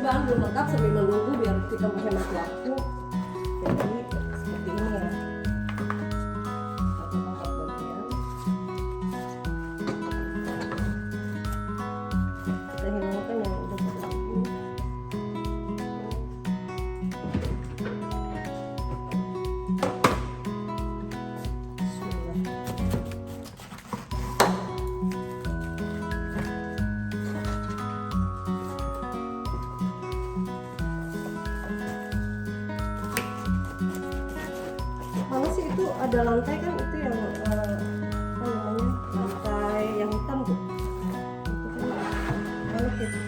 kan belum lengkap sambil menunggu biar kita menghemat waktu. Jadi seperti ini ya. Satu empat bagian. Kita hilangkan yang udah tergabung. Mana sih itu ada lantai kan itu yang apa namanya lantai yang hitam tuh itu kan mana gitu.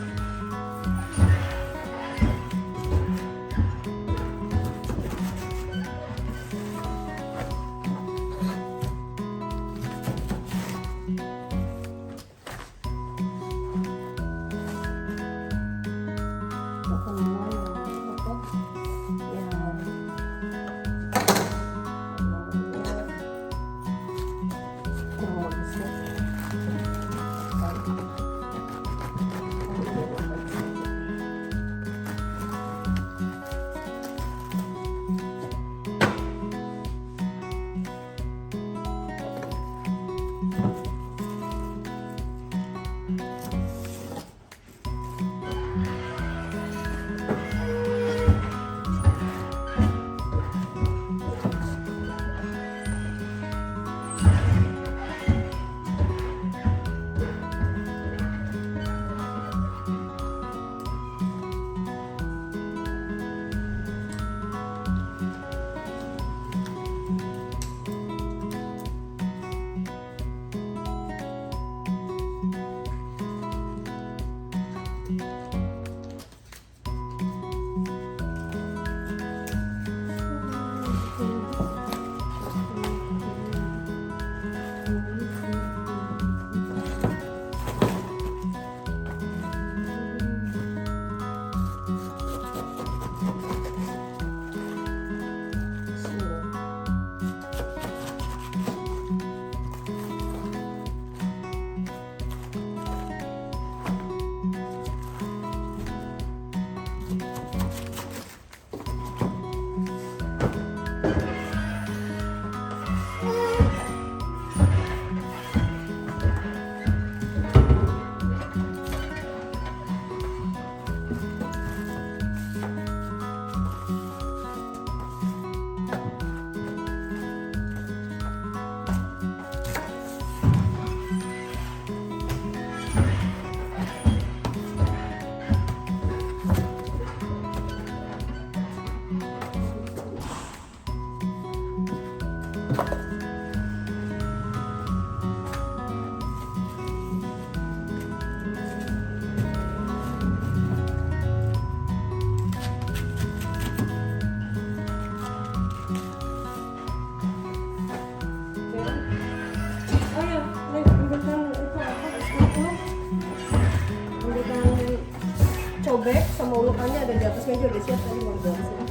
Cobek sama ulukannya ada di atas meja udah siap tadi mau dibawa sini.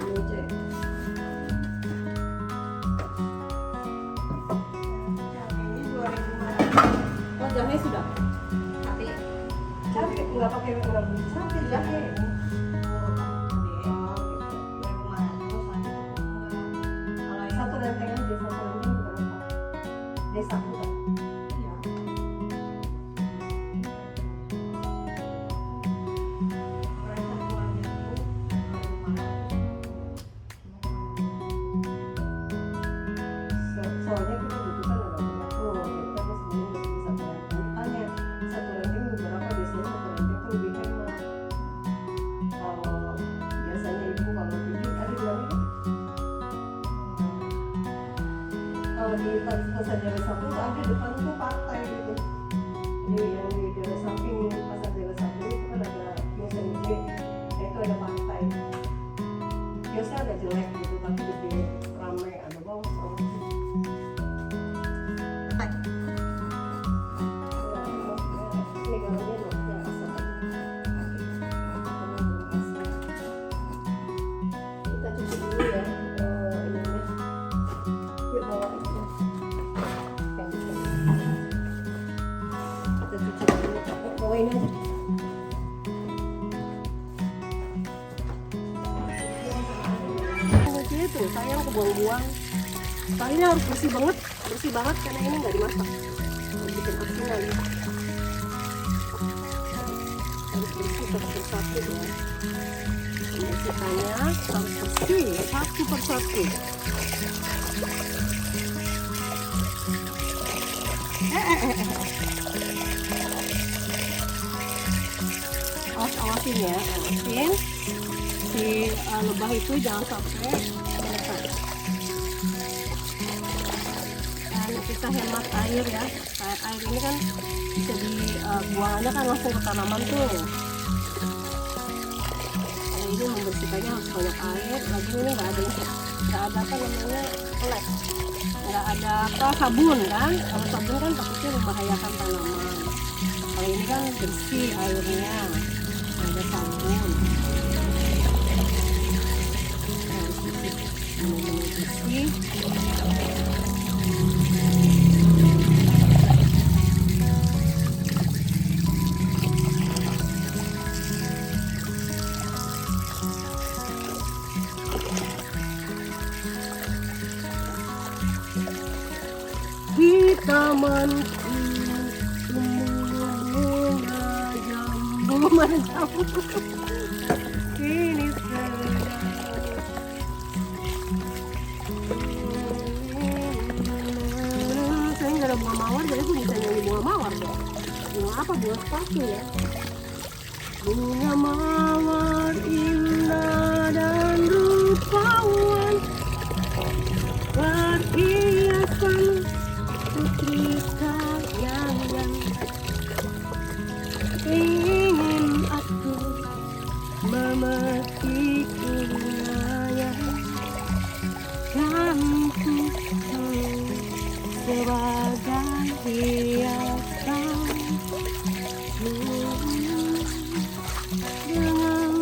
Meja. Ini 2000. Oh jahe sudah. Tapi cabai nggak pakai cabai jahe. Satu lenteng aja satu lenteng berapa? Desa bukan? Soalnya kita butuhkan ada banyak tuh, kita sebenarnya nggak bisa tanya satu ranting berapa, biasanya satu ranting tuh lebih hemat. Kalau biasanya ibu kalau bikin ada dua nih. Kalau di pasar jalan satu ada depan tuh partai gitu. Jadi yang di jalan samping pasar jalan satu itu kan ada kios yang gede, itu ada partai. Kiosnya agak jelek gitu tapi gede, ramai, ada bawah sama. ini harus bersih banget karena ini nggak dimasak. Bikin asinan ya. Harus bersih satu persatu ya. Pembersihannya harus bersih satu persatu. Awasin ya, awasin si lebah itu jangan sampai menetas. Dan kita hemat air ya. Air ini kan bisa dibuangannya kan langsung ke tanaman tuh. Nah, ini membersihkannya harus banyak air. Lagi ini nggak ada apa namanya les, nggak ada sabun kan. Kalau sabun kan takutnya membahayakan tanaman. Kalau ini kan bersih airnya, ada sabun. Bersih. Di tamanku bunga jambu kini sedang. Saya nggak ada bunga mawar, jadi aku bisa nyanyi bunga mawar dong. Bunga apa? Bunga sepatu ya. Bunga mawar indah dan rupawan, perhiasan putri kayangan. Ingin aku memetiknya, kan ku sebagai hiasan dengan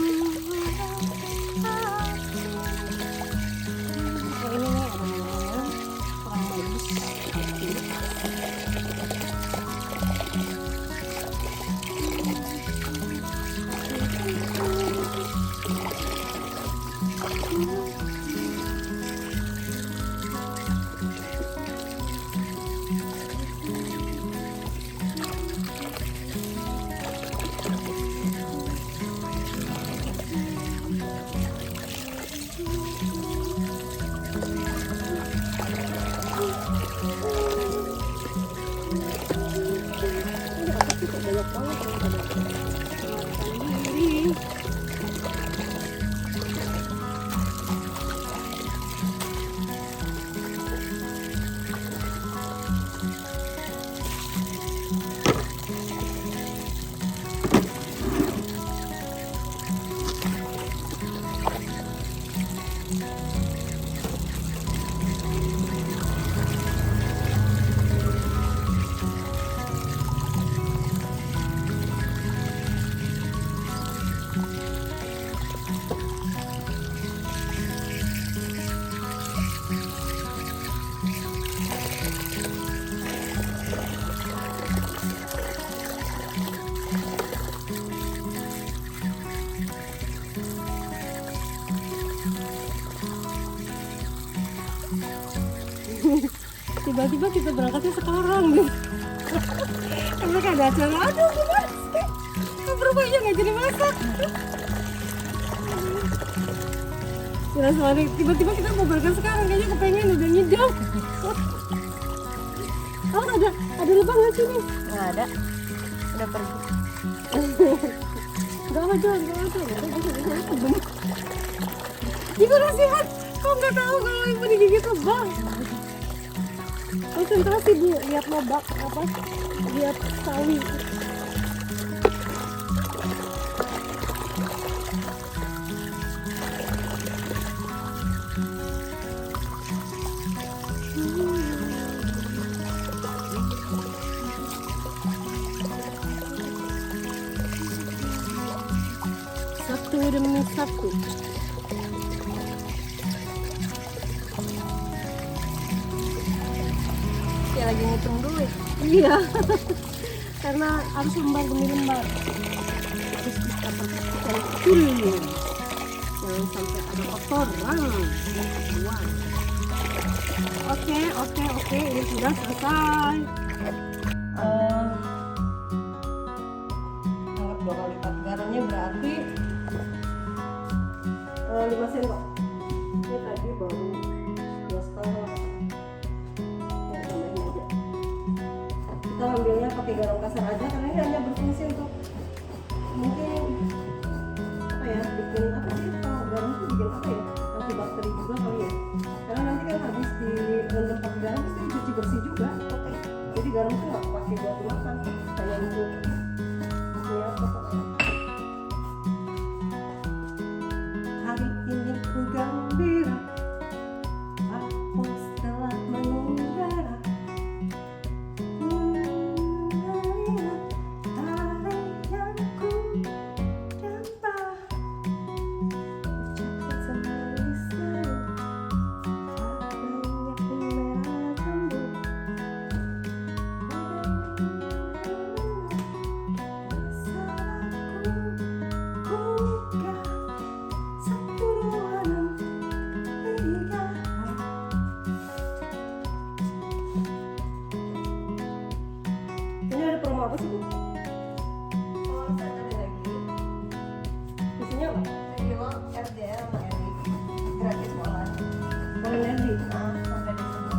tiba-tiba kita berangkatnya sekarang nih. Mereka ada acara, aduh gimana sih? Berubahnya nggak jadi masak. Tiba-tiba kita mau berangkat sekarang, kayaknya kepengen udah ngidam. Oh ada lebah nggak sih nih? Nggak ada, udah pergi. Nggak ada. Ibu nasihat, kau nggak tahu kalau ibu digigit lebah. Konsentrasi Bu, lihat lebah apa? Lihat sawi. Satu demi satu. Ya lagi ngitung duit. Iya. Karena harus lembar demi lembar. Harus kita perhatikan betul. Jangan sampai ada kotoran. Buang. Oke, ini sudah selesai. Anggap 2 kali lipat garamnya berarti 5 sendok. Ini tadi baru 2,5. Ya, tambahin aja. Kita ambilnya pakai garam kasar aja karena ini hanya berfungsi untuk mungkin apa ya, bikin apa sih, kalau garam itu bikin apa ya, antibakteri juga kali ya, karena nanti kan habis di rendam pakai garam pasti dicuci bersih juga. Jadi garam itu nggak pakai buat makan, hanya untuk ini apa pokoknya. Hari ini ku gembira, aku telah mengudara. Apa sih Bu? Oh, saya ada lagi. Isinya apa? Video RDL sama RD. Gratis sekolah. Boleh RD? Nah, sampai di sana.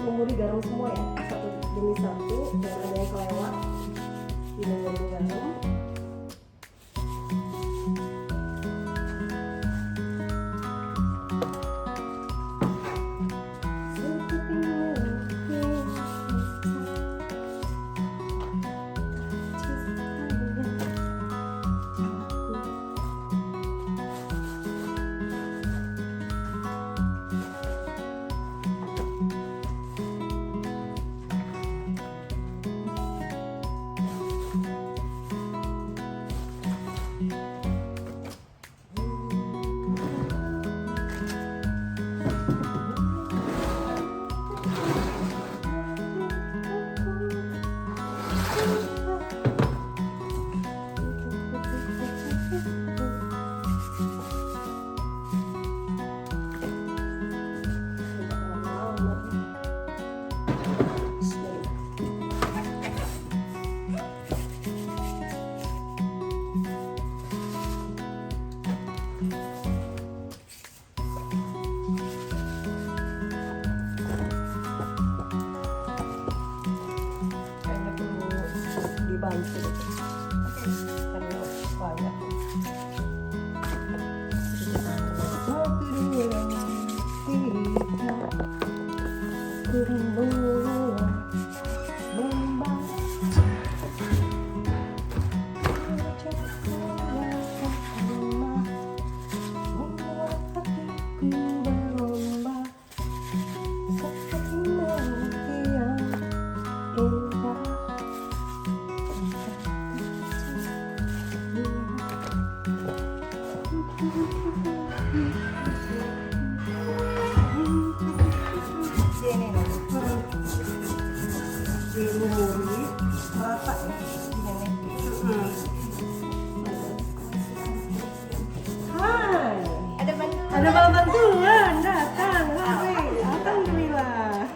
Lumuri garam semua ya, satu demi satu, jangan ada yang kelewat. Ini lumuri garam. Bantu karena banyak. Dilumuri rata ya, Hai, ada bawa bantuan datang. Hai, alhamdulillah.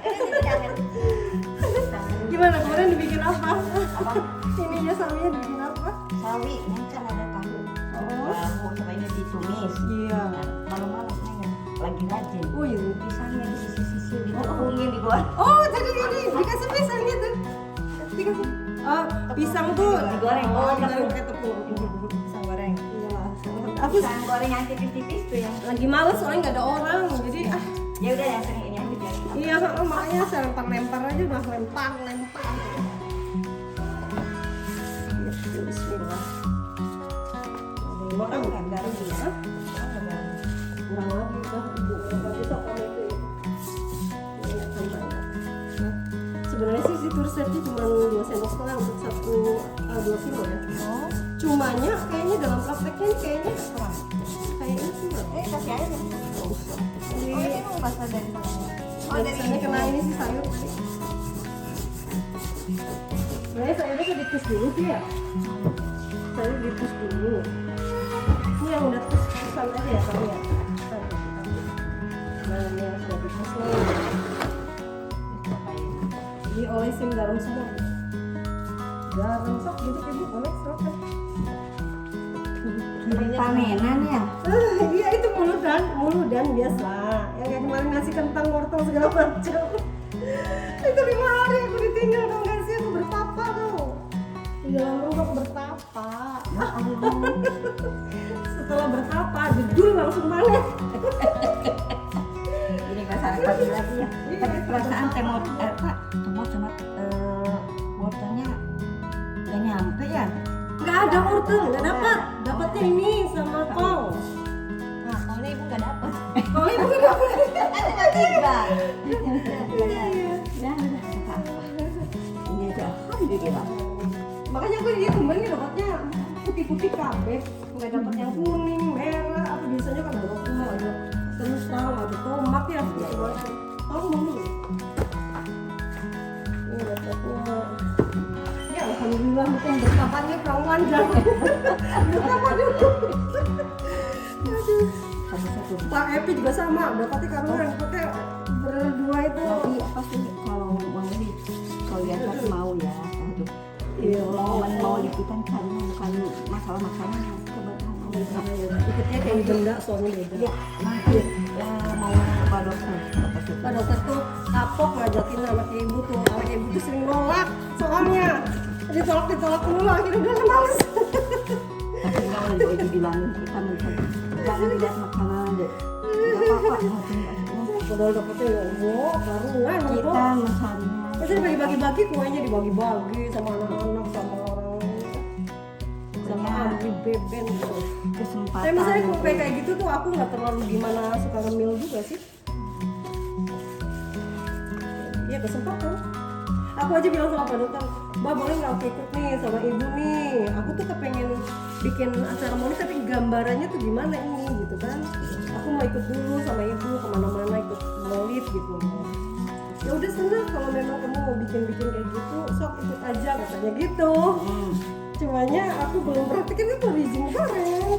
Gimana kemarin dibikin apa? Ininya sawinya dibikin apa? Sawi ini kan ada tahu. Tahu sama ini ditumis. Iya. Malam-malam ini lagi rajin. Oh iya. Pisangnya di sisi-sisi ditepungin di gua. Oh jadi ini dikasih pisangnya tuh. Dikasih. Oh pisang tuh Digoreng. Oh digoreng pakai tepung. Pisang goreng. Iya. Aku Pisang goreng yang tipis-tipis tuh yang. lagi males soalnya nggak ada orang jadi Ya udah yang sering ini aja biar. iya makanya saya lempar aja udah lempar. Bismillah. Orang kan garam ya. Kurang lagi kan ibu nggak bisa kamu itu. Sebenarnya sih si Tur resepnya cuma 2 sendok setengah untuk 2 kilo ya. Oh, Cumanya kayaknya dalam prakteknya ini kayaknya kurang. kayaknya kurang. Kasih air deh. Nggak usah. Oh, ini mau basah dari sana. Oh, dari Biasanya kena ini sih sayur tadi. Sebenarnya sayurnya tuh dikus dulu sih ya. Sayur dikus dulu. Ini yang udah kus-kusan aja ya kamu ya. Nah ini yang sudah dikus nih. Diolesin garam semua. Garam sok gitu ibu oles silakan. Pamenan ya? Iya itu muludan biasa. Yang kayak kemarin ngasih kentang wortel segala macam. Itu 5 hari aku ditinggal dong guys, aku bertapa tuh. Di dalam rumah aku bertapa. Ya Allah. Setelah bertapa, jedul langsung panen. Ini bahasa pagi lagi ya. Iya, Tapi itu perasaan bahasa temot apa? temot sama wortelnya gak nyampe ya. Nggak ada wortel, nggak dapat. Dapatnya ini sama kol. Nah, soalnya ibu gak dapet. Kol ibu nggak dapat. Tiga. Iya. Ya, apa? Ini aja. Alhamdulillah. Makanya aku dia kembali dapatnya putih-putih kabeh, nggak dapat yang kuning, merah. Apa biasanya kan ada semua ada terus tahu ada tomat ya. Tahu dulu. Ini dapatnya. Ya alhamdulillah mungkin bertapanya kawan jangan. Bertapa dulu. Aduh. Satu-satu. Pak Epi juga sama, dapatnya karuan, pakai berdua itu. Tapi apa sih kalau mau ini kalau lihat pas mau ya untuk Iya. mau liputan karena bukan masalah makanan kebetulan Ikutnya kayak benda soalnya beda. ya nanti mau ke Pak Dokter Pak dokter tuh kapok ngajakin anak ibu tuh, anak ibu tuh sering nolak soalnya ditolak dulu akhirnya udah males. tapi nggak boleh ibu bilangin kita mencari jangan lihat makanan deh nggak apa-apa Padahal dapetnya ya Allah, karuan kita mencarinya Pasti dibagi-bagi kuenya dibagi-bagi sama anak-anak sama orang sama Abi Beben gitu. kesempatan Tapi masalahnya kue kayak gitu tuh aku nggak terlalu gimana suka ngemil juga sih. Iya kesempatan. Aku aja bilang sama Pak Dokter, Mbak boleh nggak aku ikut nih sama ibu nih. Aku tuh kepengen bikin acara moni tapi gambarannya tuh gimana ini gitu kan. Aku mau ikut dulu sama ibu kemana-mana ikut maulid gitu. Ya udah senang kalau memang kamu mau bikin kayak gitu, sok ikut aja katanya gitu. Cumanya aku belum praktekin itu izin kemarin.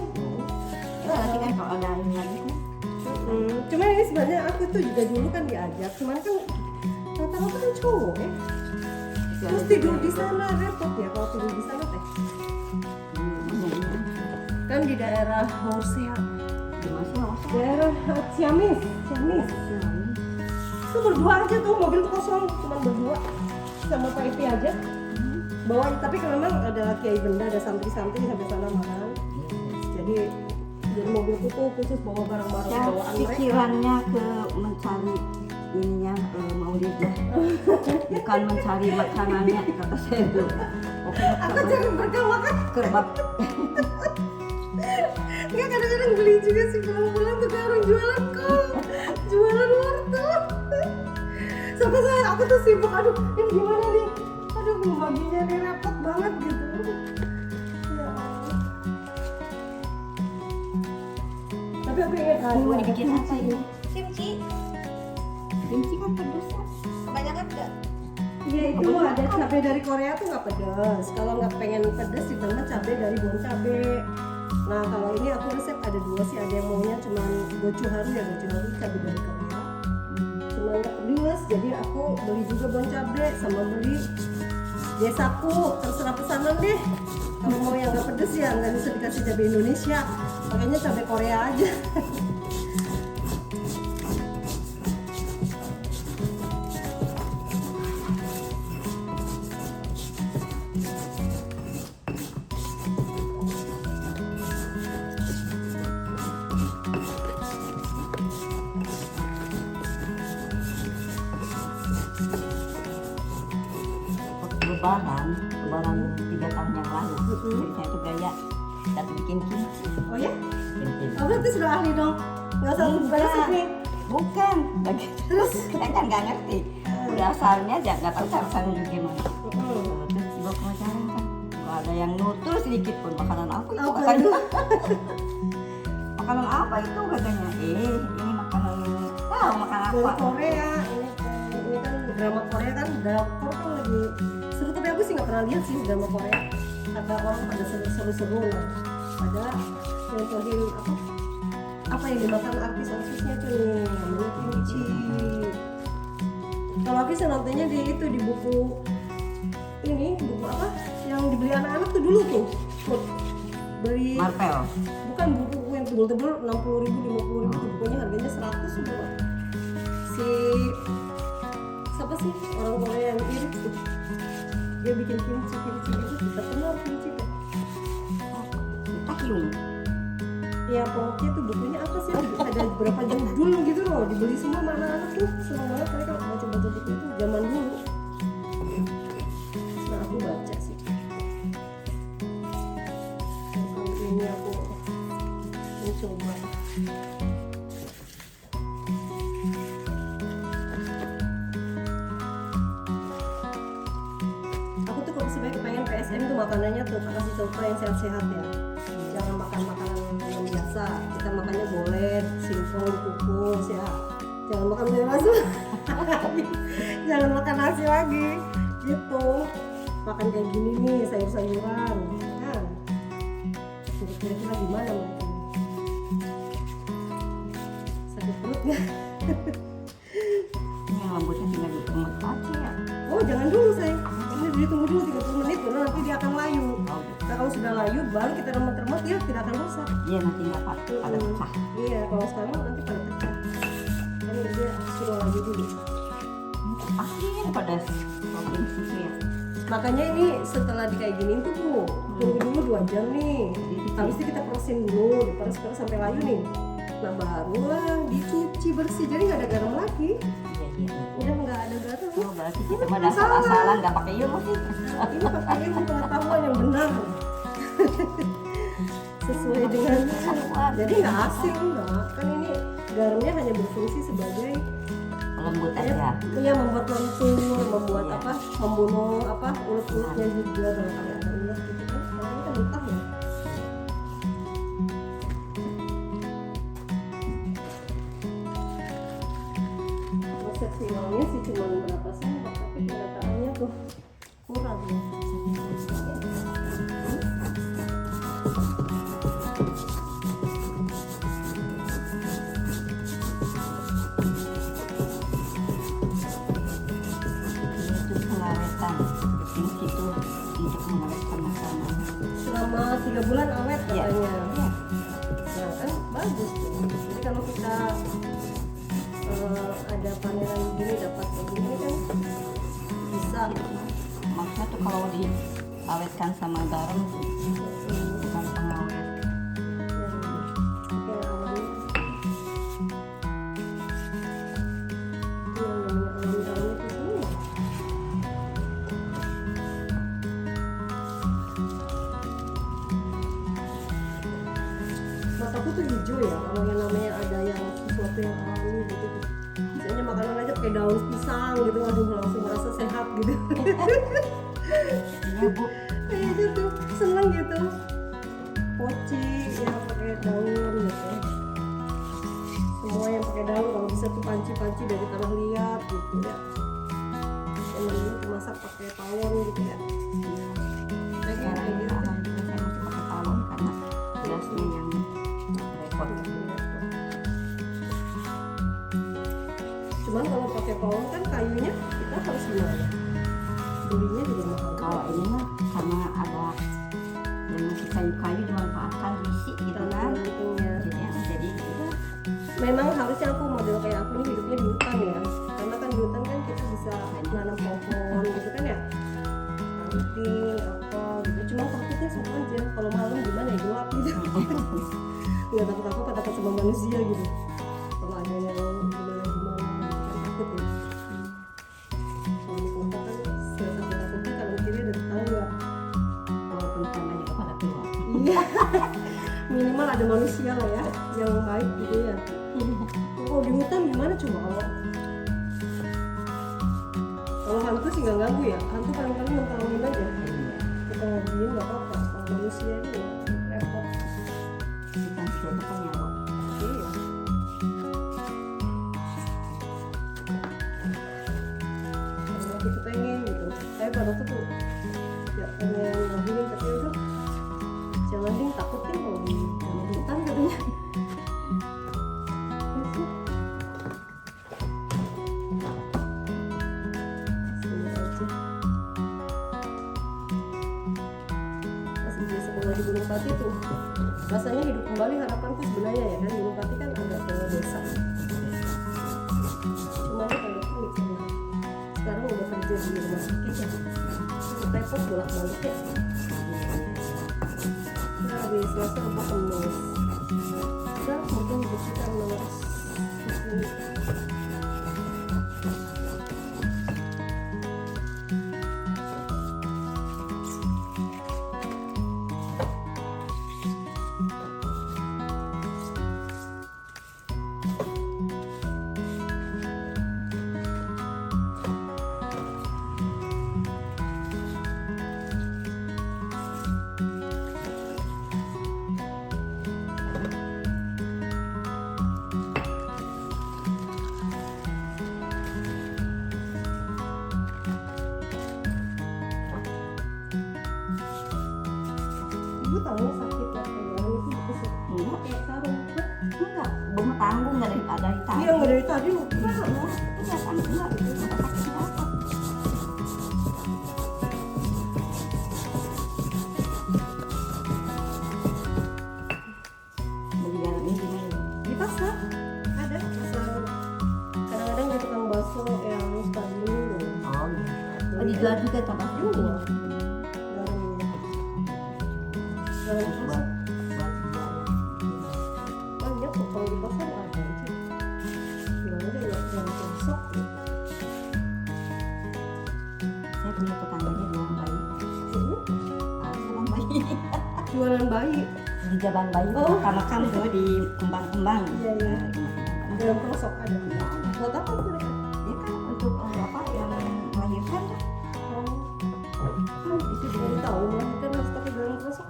nanti kan kalau ada ini lagi kan Cuma ini sebenarnya aku tuh juga dulu kan diajak, cuman kan rata-rata kan cowok ya. Terus tidur di sana repot ya kalau tidur di sana teh. Kan di daerah Horsea, daerah Ciamis. Itu berdua aja tuh mobil kosong, cuma berdua sama Pak Ipi aja. Bawa tapi kan memang ada kiai benda, ada santri-santri sampai sana makan. Jadi mobilku tuh khusus bawa barang-barang ya bawaan mereka. pikirannya ke mencari ininya maulid ya bukan mencari makanannya kata saya itu oke Aku cari berkah makan. kerbab Enggak kadang-kadang beli juga sih pulang-pulang tuh kayak orang jualan kok, jualan wortel. Sampai aku tuh sibuk, aduh ini gimana nih, aduh mau baginya nih repot banget gitu. Ya Allah. Tapi aku ingat ini mau dibikin apa ini kimchi. kimchi kan pedas ya Kebanyakan enggak? Iya itu ada cabai dari Korea tuh nggak pedas. Kalau nggak pengen pedas ditambah cabai dari bon cabai. Nah kalau ini aku resep ada 2 sih, ada yang maunya cuman gochugaru ya, gochugaru cabai dari Korea. Cuma nggak pedas, jadi aku beli juga bon cabai sama beli desaku, terserah pesanan deh. Kalau mau yang nggak pedas ya nggak bisa dikasih cabai Indonesia, makanya cabai Korea aja. lebaran 3 tahun yang lalu jadi saya tuh gaya satu bikin kimchi Oh ya? Bikin. Oh berarti sudah ahli dong? Nggak usah Enggak. basic nih? Bukan, bagi terus kita kan nggak ngerti. udah asalnya aja nggak tahu cara sana juga gimana. Mm-mm. Terus dibawa pengajaran kan, nggak ada yang nutur sedikit pun. Makanan apa itu Apa katanya? itu? Makanan apa itu katanya? Ini makanan tahu makan Dari apa? Korea ini kan drama Korea kan drakor kan lagi seru, tapi aku sih nggak pernah lihat sih drama Korea. Kata orang pada seru-seru lah. Ada contohin apa yang dimakan artis-artisnya tuh nih, namanya kimchi. Kalau aku sih nontonnya di itu di buku apa yang dibeli anak-anak tuh dulu tuh. Beli Marvel. bukan buku yang tebel-tebel 60.000 50.000 tuh bukunya harganya 100 juga. Si siapa sih orang Korea yang irit tuh, dia bikin kimchi gitu, terkenal kimchi kan. Takyung. Ya pokoknya tuh bukunya apa sih, ada beberapa judul gitu loh, dibeli semua sama anak-anak tuh, seneng banget mereka baca-baca buku itu zaman dulu. Nah aku baca sih. Dan kali ini aku mencoba. Aku tuh kalau sebenarnya pengen PSM tuh makanannya tuh kasih contoh yang sehat-sehat ya. Jangan makan makanan yang biasa. Kita makannya bolet, singkong, kukus ya. Jangan makan sayur asam. Jangan makan nasi lagi. Gitu. Makan kayak gini nih, sayur-sayuran. Kan? Kira-kira gimana mereka? Sakit perut nggak? Ini yang lembutnya tinggal ditumut aja ya. Oh jangan dulu sayang. Ini ditunggu dulu 30 menit baru nanti dia akan layu. Nah, kalau sudah layu baru kita remet-remet dia tidak akan rusak. Iya nanti nggak pada pecah. Iya, kalau sekarang nanti pada pecah. Kan dia sudah layu dulu. Akhirnya pada provinsi itu ya. Makanya ini setelah di kayak gini tuh Bu, tunggu dulu 2 jam nih. Habis itu kita prosin dulu, diperes-peres sampai layu nih. Nah barulah dicuci bersih, jadi nggak ada garam lagi. Iya iya. Udah nggak ada garam. Oh berarti kita mah asal-asalan nggak pakai ilmu sih. Ini pakai ilmu pengetahuan yang benar. Sesuai dengan jadi nggak asin enggak. Kan ini garamnya hanya berfungsi sebagai Lembut aja. ya membuat lentur, membuat Iya. membunuh ulat-ulatnya juga kalau ada ulat gitu kan. Karena ini kan mentah ya. Resep finalnya sih cuma berapa sendok, tapi kenyataannya tuh kurang ya. Itu pengawetan. Di situ untuk mengawetkan makanan. Selama 3 bulan awet Iya. katanya. Iya. Nah kan bagus tuh. Jadi kalau kita ada panenan begini dapat begini kan bisa. Maksudnya tuh kalau diawetkan sama garam bukan pengawet. Kayak alami. Yang namanya alami-alami itu semua. Mataku tuh hijau ya, kalau yang namanya ada yang sesuatu yang alami gitu. Misalnya makanan aja pakai daun pisang gitu, aduh langsung merasa sehat gitu. Iya bu. Kayaknya tuh seneng gitu. Poci ya pakai daun gitu. Semua yang pakai daun kalau bisa tuh panci-panci dari tanah liat gitu ya. Yang namanya masak pakai pawon gitu ya. Kayak Sekarang gitu. alhamdulillah saya masih pakai talon karena gasnya yang repot. Cuman kalau pakai pawon kan kayunya kita harus gimana? Belinya juga mahal. Kalau ini mah karena ada yang masih kayu-kayu dimanfaatkan bisi gitu kan. Untungnya. Jadi udah Memang harusnya aku model kayak aku ini hidupnya di hutan ya. Karena kan di hutan kan kita bisa nanam pohon gitu kan ya. Anting apa gitu. Cuma takutnya sama aja. Kalau malam gimana ya gelap gitu. Nggak takut apa takut sama manusia gitu. Kalau ada yang gimana kan takut ya. Kalau di kota kan takut-takutnya kalau kiri ada tetangga. walaupun tanah juga pada keluar. Iya. Minimal ada manusia lah ya yang baik gitu ya. Kalau di hutan gimana coba kalau nggak ganggu ya, hantu kadang-kadang mentolongin aja. Kita ngobrolin nggak apa-apa, kalau manusia ini ya repot. Bukan siapa kan nyawa. Iya. Kalau kita pengen gitu, saya pada tuh ya pengen ngobrolin tapi udah jangan ding, takut ding kalau di dalam hutan katanya. Sekolah di Gunung Pati tuh rasanya hidup kembali harapanku sebenarnya ya kan. Gunung Pati kan agak ke desa, cuma kan agak sulit sebenarnya. Sekarang udah kerja di rumah sakit ya, repot bolak balik ya. Nah, hari Selasa apa Kamis udah mungkin hidup kita menerus. Ibu tahu sakit ya kayak itu bekas pakai sarung. Hah? Enggak, bawa tanggung nggak dari tadi. Iya nggak dari tadi lupa. Enggak kan enggak itu sakit apa? Beli garam ini gimana? Di pasar ada pasar, kadang-kadang di tukang bakso yang stadion loh. Oh iya. Oh, dijual juga tambah Jual. Garam pasar banyak kok, kalau di pasar ada aja. Gimana deh yang besok gitu. Saya punya tetangganya jualan bayi. Jualan bayi. Jualan bayi Di Jabang Bayi Oh. makam tuh di kembang-kembang. Iya, iya. dalam pelosok ada. Ya, Buat apa mereka? dia kan untuk apa yang melahirkan tuh. Itu baru tahu melahirkan harus pakai dalam pelosok.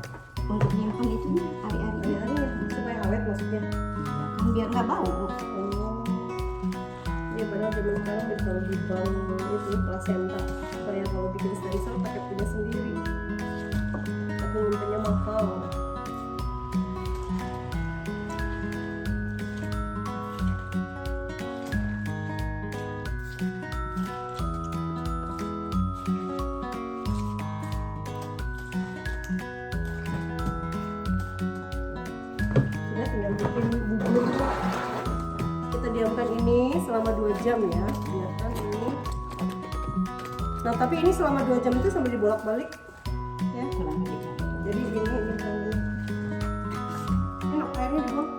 Untuk nyimpen itu hari-hari Hari-hari ya, supaya awet maksudnya. kan biar nggak bau. Oh, iya padahal zaman sekarang ditaruh di bank itu plasenta supaya kalau bikin stem pakai punya sendiri. Tapi nyimpennya mahal. Sudah tinggal bikin bubur. Kita diamkan ini selama 2 jam ya, biarkan ini. Nah tapi ini selama 2 jam itu sambil dibolak-balik ya. Kurang lebih gitu. Jadi ini tadi enak airnya dibuang.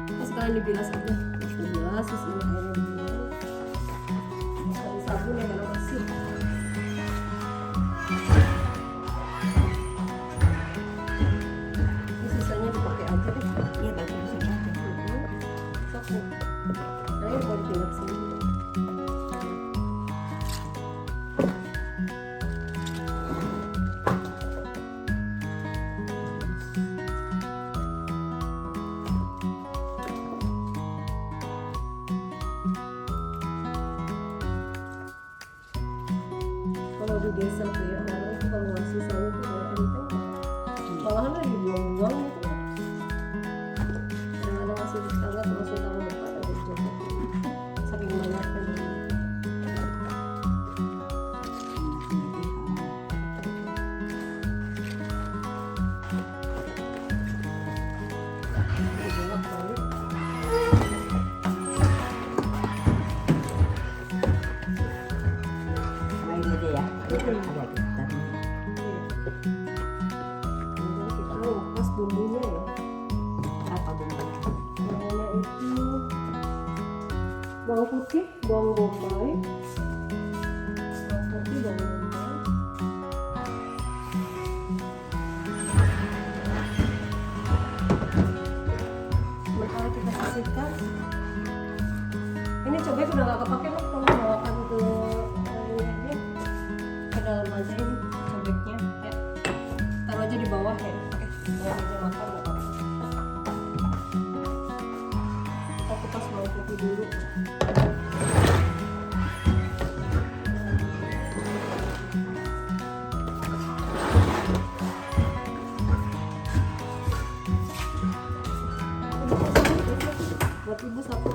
Terus sekalian dibilas aja, dibilas terus ini airnya dibuang. Sekali sabun ya karena bersih. Ini sisanya dipakai aja deh. Iya bagus di sini aja. Sok nih. Nah ini mau dipindah ke sini. Kalau di desa tuh ya orang tuh kalau ngasih sayur tuh kayak enteng, malahan lagi buang-buang gitu. Kadang-kadang ngasih di tetangga tuh langsung taruh depan ada jaga. Saking banyaknya. Dibolak-balik. Main aja ya. Agak kita. Kemudian kita lepas bumbunya ya. Apa bumbu? Namanya itu bawang putih, bawang bombay, bawang putih, bawang bombay. Sementara kita sisihkan. Ini cobek udah gak kepake loh kalau bawakan ke meja makan nggak apa-apa. Aku pas mau kopi dulu. Buat ibu satu.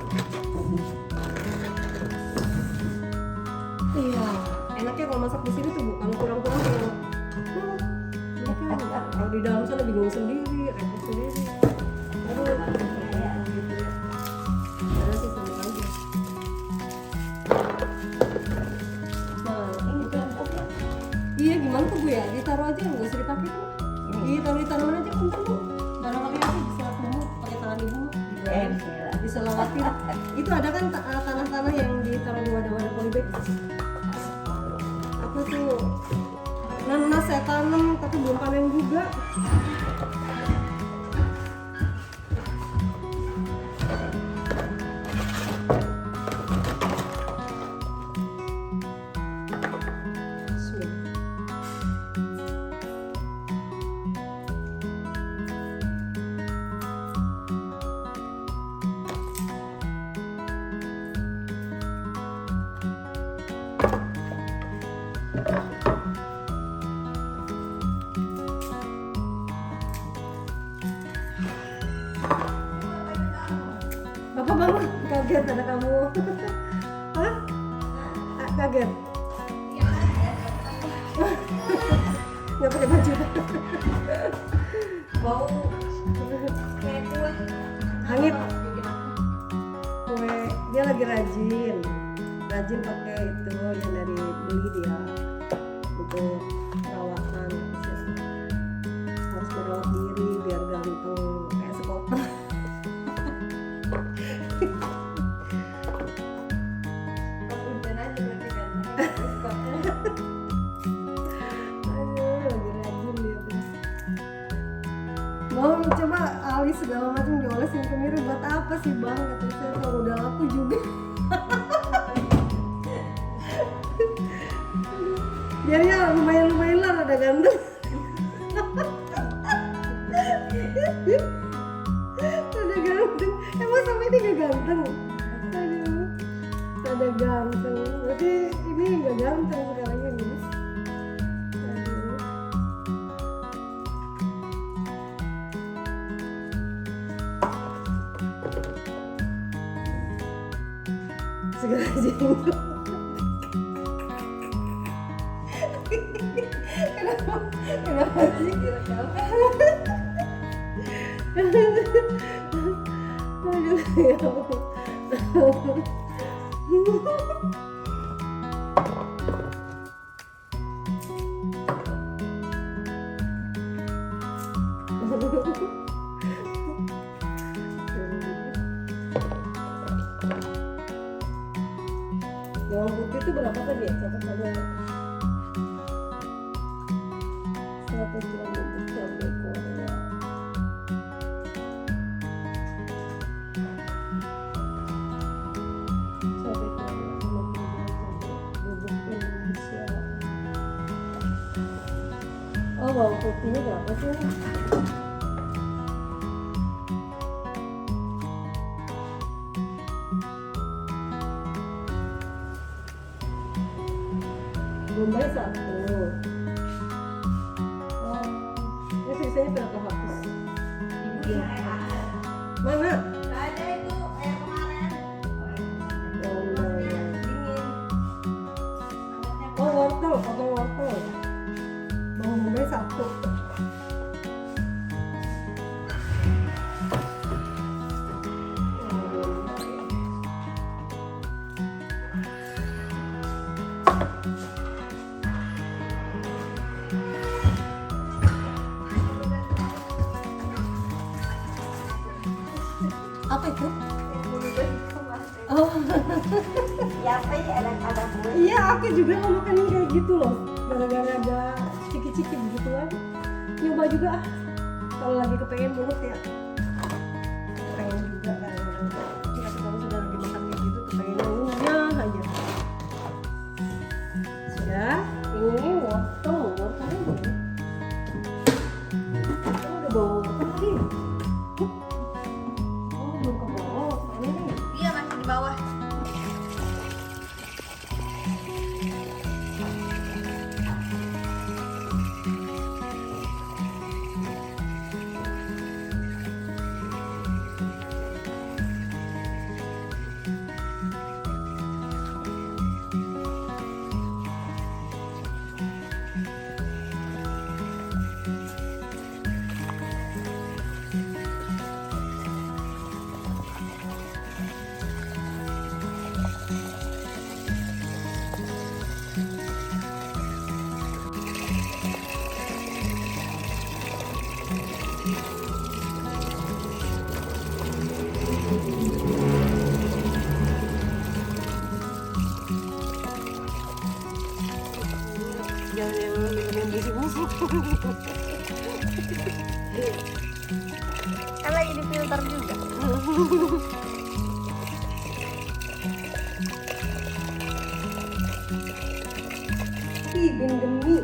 Iya, enaknya kalau masak di sini tuh bukan kurang-kurang yang kalau di dalam sana bingung sendiri, repot sendiri. Aduh, gitu ya. Karena sih sama aja. Nah, ini kan kopi. Iya, gimana tuh Bu ya? Ditaruh aja, nggak usah dipakai tuh. Iya, taruh di tanaman aja untung Bu. Barangkali aja bisa ketemu pakai tangan ibu. Bisa lewatin. Itu ada kan tanah-tanah yang ditaruh di wadah-wadah polybag. Aku tuh nanas saya tanam tapi belum panen juga. Bapak bangun, kaget ada kamu. Hah? Kaget? Nggak pakai baju. Bau kayak kue. Hangit. Kue, dia lagi rajin pakai itu yang dari beli dia untuk perawatan. Harus merawat diri biar ganteng kayak sekoteng. Aduh, lagi rajin dia tuh. Mau coba alis segala macam diolesin ke Miri buat apa sih Bang? Kata saya kalau udah laku juga. Biarnya lumayan lah rada ganteng. Rada ganteng. Emang sampai ini gak ganteng? Aduh, rada ganteng. Berarti ini gak ganteng sekarang ini. Aduh. Segala jenggot. Kenapa sih? Aduh, ya ampun. Bawang putih itu berapa tadi ya? Catat aja. 100 gram untuk cabai Korea. Cabai Korea 50 gram cabai bubuk Indonesia. Oh, bawang putihnya berapa sih? Bombay 1. Oh, ini sisanya berapa habis? Iya. Mana? Ada itu yang kemarin. Oh, enggak, ya. Dingin. Oh, wortel, potong wortel. Bawang bombay 1. Apa itu? Oh, Ya apa ya ada kue. iya aku juga mau makan yang kayak gitu loh. Gara-gara ada ciki-ciki begituan. Nyoba juga ah. Kalau lagi kepengen mulut ya. Pengen juga kan. Kita kalau sudah lagi makan kayak gitu kepengen ngunyah aja. Sudah, ini wortelnya belum. Kamu udah bawa wortel bawah. Jangan yang minum besi busuk. Kan lagi di filter juga. Ibin demi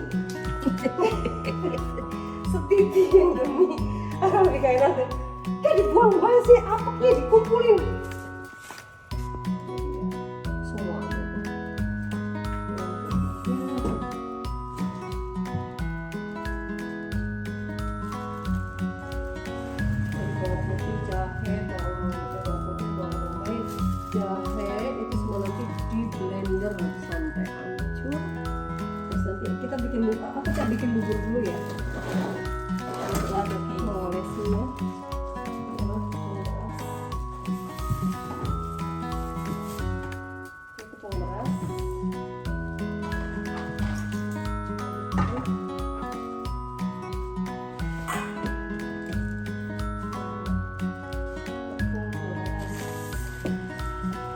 setiti yang demi orang dikain nanti kayak dibuang banget sih, apa kayak dikumpulin semuanya. Bawang putih, jahe, bawang putih, bawang bombay, jahe itu semua nanti di blender sampai hancur. Terus nanti kita bikin bubur dulu ya. Olesnya. Tepung beras.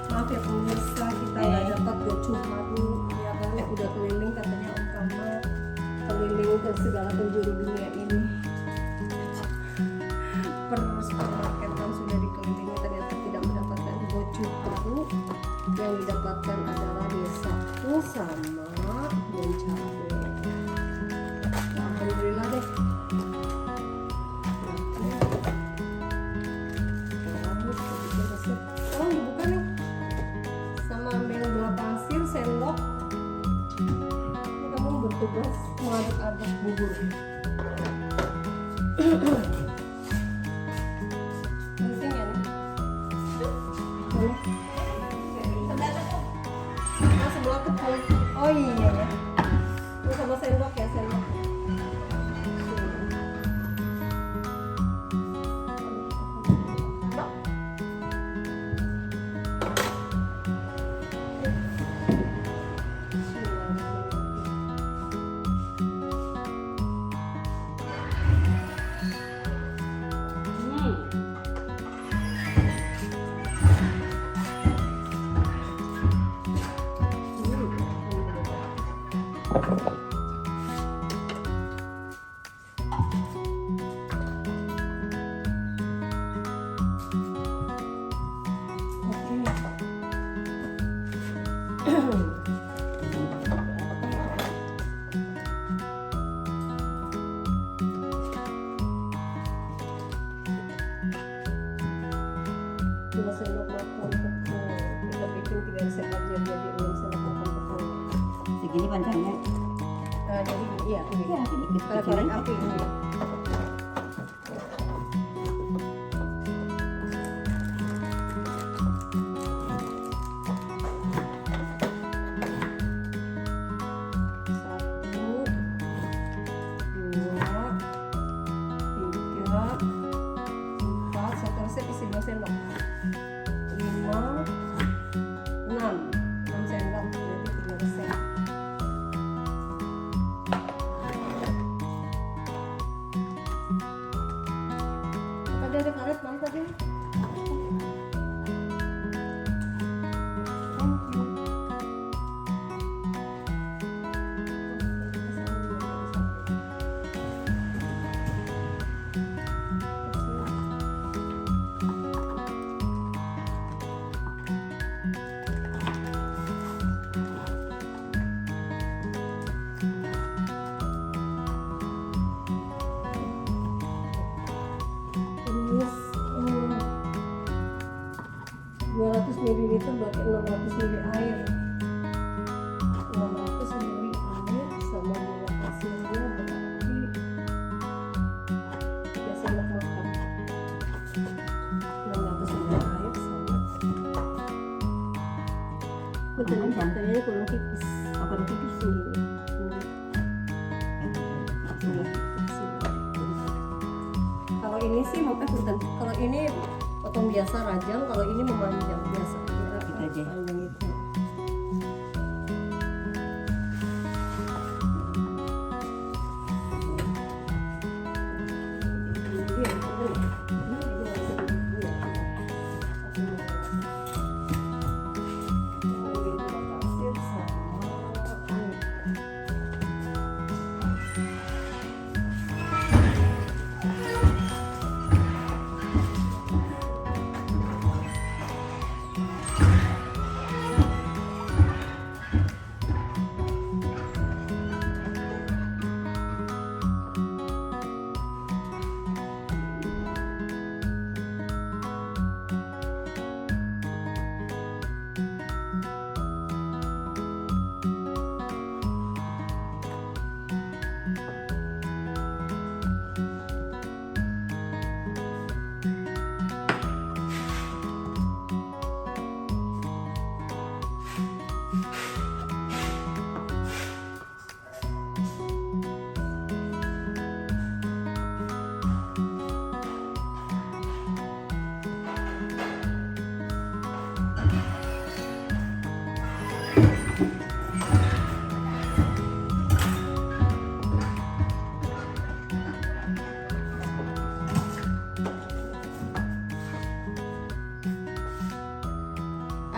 Maaf ya pemirsa, kita nggak dapat gocuharu ya kan, udah keliling katanya Om Kamal, keliling ke segala penjuru dunia ini. Per supermarketan sudah dikelilingi, ternyata tidak mendapatkan gocuharu. Yang didapatkan adalah desaku sama daun cabai. Alhamdulillah deh. Tolong dibuka nih. Sama ambil gula pasir sendok. Ini kamu bertugas mengaduk-aduk bubur. Penting ya nih. Nah, sebelah tepung. Oh iya ya. Ini sama sendok ya, sendok. Dua sendok makan tepung. Kita bikin 3 resep aja jadi 6 sendok makan tepung. Segini panjangnya. Jadi iya, ini. Ya, sedikit Kita korek api ini. Satu resep isi 2 sendok. 5, 6 sendok, berarti 3 resep. 200 ml berarti 600 ml air. 600 ml air sama gula pasirnya berarti 3 sendok makan. 600 ml air sama. Betul kan? Kayaknya kurang tipis. Apa ada tipis sih? Kalau ini sih kalau ini potong biasa rajang, kalau ini memanjang biasa. Ya, Gitu aja. panjang itu.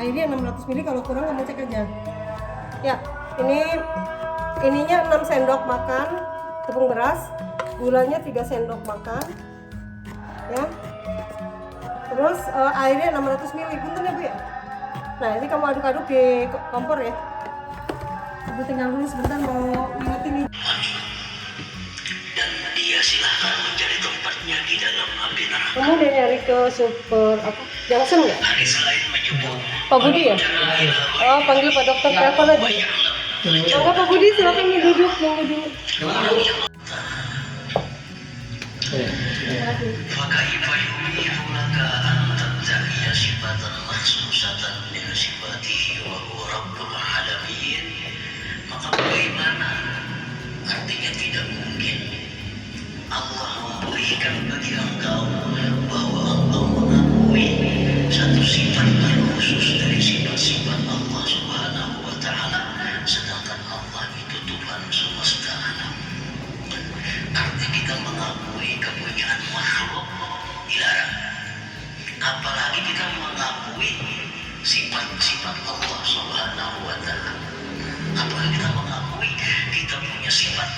Airnya 600 ml, kalau kurang kamu cek aja. Ya, ininya 6 sendok makan tepung beras, gulanya 3 sendok makan. Ya. Terus airnya 600 ml. Punten ya, Bu ya. Nah, ini kamu aduk-aduk di kompor ya. Ibu tinggal dulu sebentar mau ingetin nih. Dan dia silahkan mencari tempatnya di dalam api neraka. Kamu udah nyari ke super apa? Johnson nggak? Hari selain menyebut Pak Budi ya? Oh, panggil Pak Dokter telepon aja. Maka Pak Budi silakan duduk, nunggu dulu. فكيف يريد لك أن تبتغي صفة مخصوصة من صفاته وهو رب العالمين. Maka bagaimana? Artinya tidak mungkin Allah memberikan bagi engkau bahwa engkau mengakui satu sifat khusus dari sifat-sifat Allah Subhanahu wa Ta'ala, sedangkan Allah itu Tuhan semesta alam. Artinya kita mengakui kepunyaan makhluk dilarang, apalagi kita mengakui sifat-sifat Allah Subhanahu wa Ta'ala. Apalagi kita mengakui kita punya sifat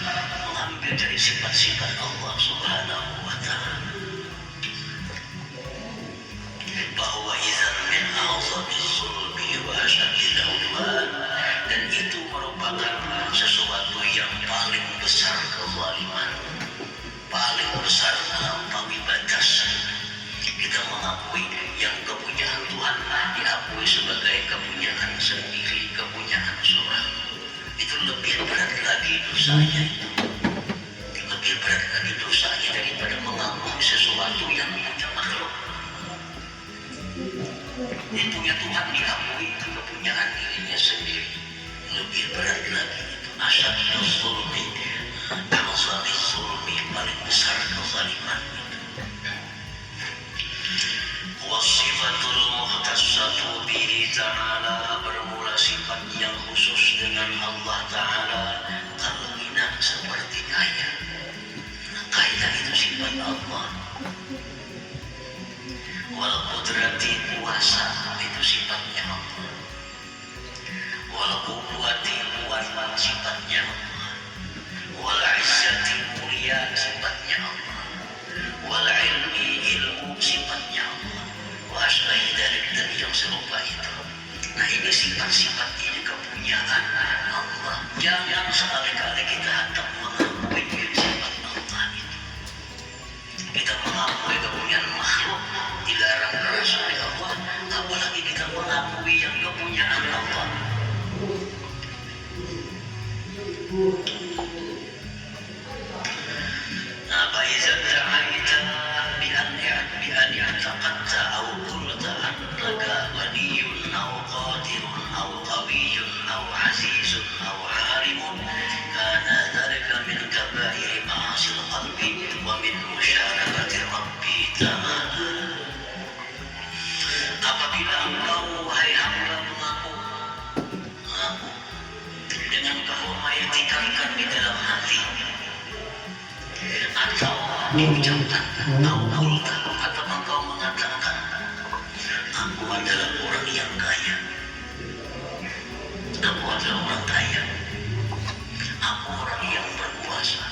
mengambil dari sifat-sifat Allah Subhanahu wa Ta'ala. Bahwa izan min a'zami zulmi wa asyadil udwan, dan itu merupakan sesuatu yang paling besar kezaliman, paling besar melampaui batas. Kita mengakui yang kepunyaan Tuhan diakui sebagai kepunyaan sendiri, kepunyaan seorang. Itu lebih berat lagi dosanya. Lebih berat lagi dosanya daripada mengakui sesuatu yang punya makhluk. Yang punya Tuhan diakui itu kepunyaan dirinya sendiri. Lebih berat lagi itu asyadul zulmi, a'zami zulmi, paling besar kezaliman itu. Wasifatul muhtassatu bihi ta'ala, bermula sifat yang khusus dengan Allah Ta'ala. Al-ghina, seperti kaya. Kaya itu sifat Allah. Wal qudrati, kuasa, itu sifatnya Allah. Wal quwwati, kuat, sifatnya Allah. Wal izzati, mulia, sifatnya Allah. Wal ilmi, ilmu, sifatnya Allah. Wasbahi dari dan yang serupa itu. Nah, ini sifat-sifat ini kepunyaan Allah. Jangan sekali-kali kita hendak mengakui sifat Allah itu. Kita mengakui kepunyaan makhluk dilarang keras oleh Allah, apalagi kita فإذا ادعيت بأن اعتقدت أو قلت أنك غني أو قادر أو قوي أو عزيز أو عالم كان ذلك من كبائر معاصي القلب ومن مشاركة الرب تعالى. Apabila engkau wahai hamba mengaku dengan kau mengiktikankan di dalam hati atau mengucapkan atau engkau mengatakan aku adalah orang yang kaya, aku adalah orang kaya, aku orang yang berkuasa,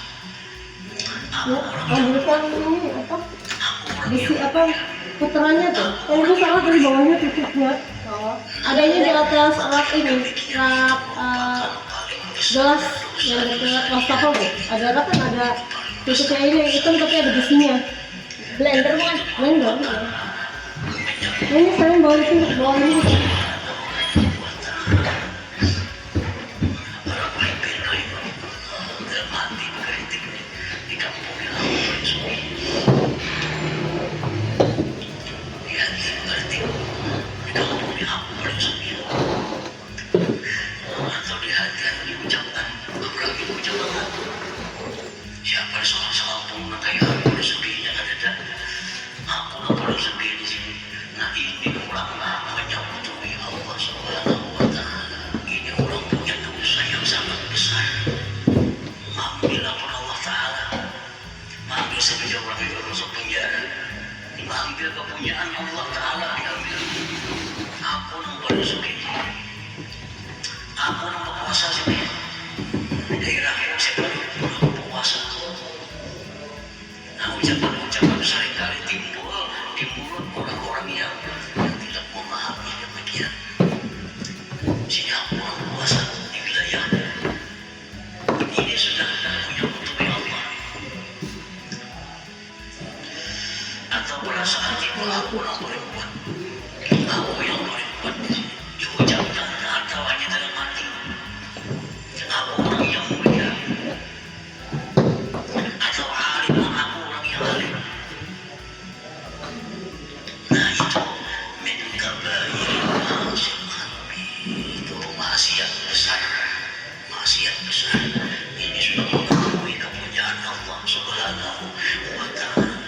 aku orang yang Ambilkan ini apa? aku orang Bisi yang apa? Puteranya tuh. Yang itu salah dari bawahnya tutupnya. Oh. Adanya di atas rak ini, rak gelas yang dekat wastafel tuh. Ada rak kan ada tutupnya ini yang hitam tapi ada bisinya. Blender bukan? Blender. Ya. Nah, ini saya bawa itu bawa ini. Siapa seorang pengguna kaya aku rezekinya ada aku dapat rezeki di sini. Nah ini orang menyebutui Allah Subhanahu wa Ta'ala. Ini orang punya dosa yang sangat besar. Mengambil ampun Allah Ta'ala, mengambil sebagai orang yang masuk penjara, mengambil kepunyaan Allah Ta'ala diambil. Aku nampak rezeki, aku nampak kuasa sini. Daerah yang saya puasa. Nah, ucapan-ucapan seringkali timbul di mulut orang-orang yang tidak memahami demikian. Siapa orang puasa di wilayah ini sudah punya kutub Allah. Atau perasaan timbul aku yang paling kuat, aku yang paling kuat di sini. Diucapkan atau hanya dalam hati. Aku orang yang mulia. Atau alim, aku orang yang alim. Nah itu min kabair ma'asil qalbi. Itu maksiat besar. Maksiat besar. Ini sudah mengakui kepunyaan Allah Subhanahu wa Ta'ala.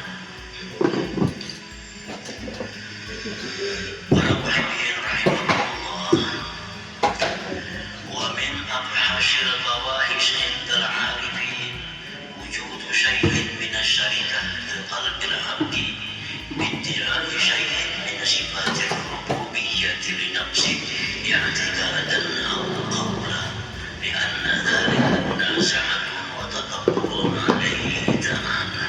Para muhibin rahimahullah. Wa min abhashil fawahish indal 'arifin wujud syai'in min asy-syarikah fi qalbi al-'abdi بادعاء شيء من صفات الربوبية لنفسه اعتقادا أو قولا لأن ذلك منازعة وتكبر عليه تعالى.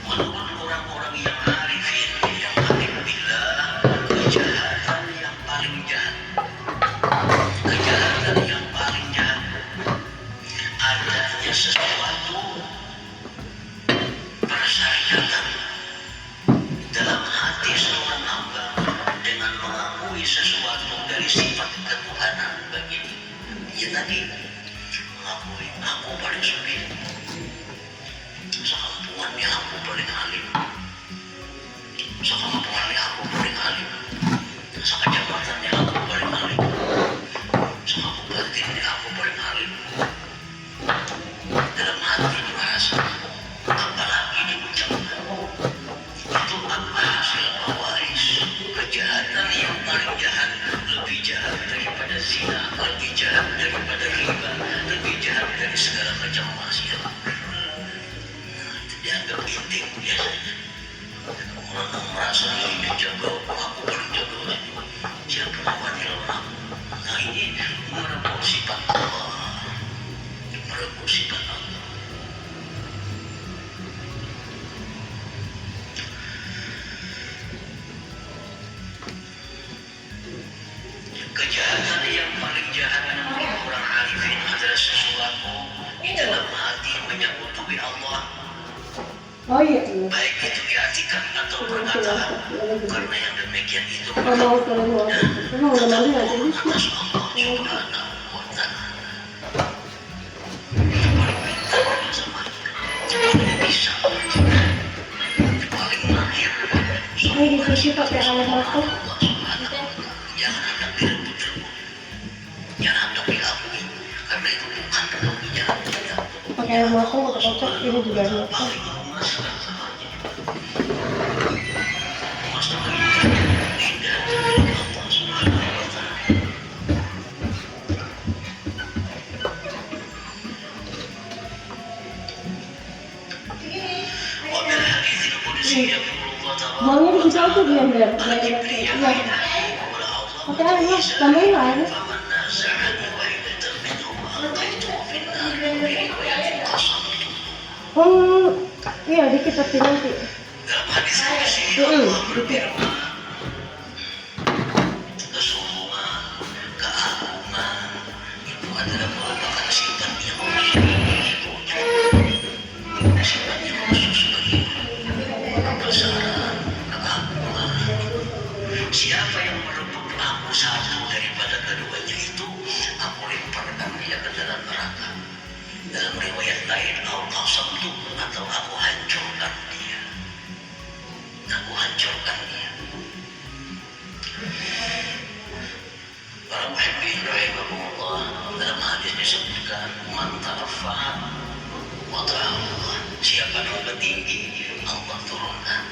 Menurut orang-orang yang arifin yang alim billah, kejahatan yang paling jahat, kejahatan yang paling jahat adanya sesuatu persyarikatan dalam hati seorang hamba dengan mengakui sesuatu dari sifat ketuhanan baginya. Ya tadi mengakui aku paling suci, sekampungannya aku paling alim, sekampungannya aku paling alim, sekejamatannya aku paling alim, sekabupatennya aku paling alim. Dalam hati merasa, apalagi diucapkan. Itu apa hasil fawahish? Kejahatan yang paling jahat, lebih jahat daripada zina, lebih jahat daripada riba, lebih jahat dari segala macam maksiat. Itu dianggap intim biasanya. Orang yang merasa dirinya jago, aku paling jago. Siapa lawan aku? Nah ini merebut sifat Allah, merebut sifat Allah. Kejahatan yang paling jahat menurut orang arifin adalah sesuatu di dalam hati menyekutukan Allah, Oh iya. baik itu diartikan atau perkataan. Karena yang demikian itu Kalau mau kalian mau, emang udah mandi nggak jadi? atas Allah Subhanahu wa Ta'ala. Ini dicuci pakai air matang. Jangan hendak direbut, jangan hendak diakui, karena itu bukan kenabian yang Pakai air matang untuk kocok, ini juga air matang. paling memuaskan semuanya. Masalah indah dari Allah Subhanahu wa Ta'ala. Wabil hadits al-qudsi yaqulu Allah ta'ala Baunya di situ tuh dia biar iya. Pakai air mas, tambahin air. فمن نازعني واحدة منهما ألقيته في النار في رواية قصمت. Iya dikit tapi nanti. Dalam hadis qudsi Allah berfirman, kesombongan, keagungan itu adalah merupakan sifat yang sifat yang khusus bagi kebesaran, keagungan. Siapa yang merebut aku satu daripada keduanya itu, aku lemparkan dia ke dalam neraka. Dalam riwayat lain, al-qasamtu atau aku hancurkan dia. Aku hancurkan dia. Para muhibbin rahimahumullah, dalam hadis disebutkan man ta'affa'a wada'ahu Allah. Siapa yang tinggi, Allah turunkan.